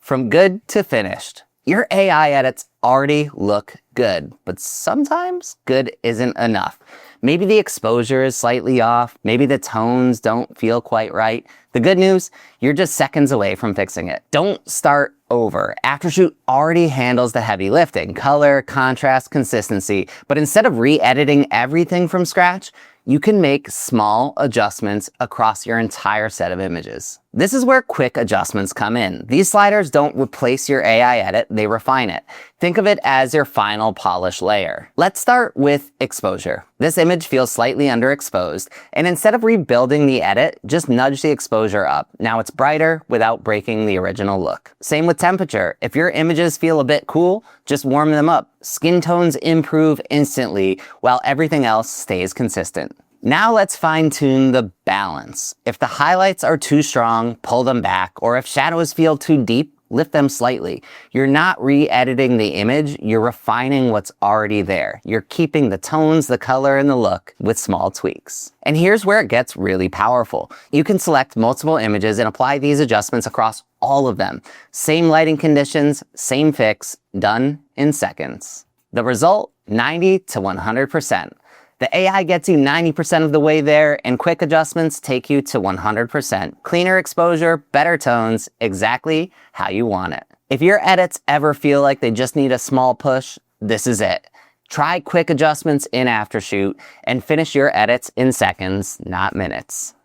From good to finished, your AI edits already look good, but sometimes good isn't enough. Maybe the exposure is slightly off, maybe the tones don't feel quite right. The good news, you're just seconds away from fixing it. Don't start over. Aftershoot already handles the heavy lifting, color, contrast, consistency, but instead of re-editing everything from scratch, you can make small adjustments across your entire set of images. This is where quick adjustments come in. These sliders don't replace your AI edit, they refine it. Think of it as your final polish layer. Let's start with exposure. This image feels slightly underexposed, and instead of rebuilding the edit, just nudge the exposure up. Now it's brighter without breaking the original look. Same with temperature. If your images feel a bit cool, just warm them up. Skin tones improve instantly, while everything else stays consistent. Now let's fine-tune the balance. If the highlights are too strong, pull them back, or if shadows feel too deep, lift them slightly. You're not re-editing the image, you're refining what's already there. You're keeping the tones, the color, and the look with small tweaks. And here's where it gets really powerful. You can select multiple images and apply these adjustments across all of them. Same lighting conditions, same fix, done in seconds. The result, 90 to 100%. The AI gets you 90% of the way there, and quick adjustments take you to 100%. Cleaner exposure, better tones, exactly how you want it. If your edits ever feel like they just need a small push, this is it. Try quick adjustments in Aftershoot and finish your edits in seconds, not minutes.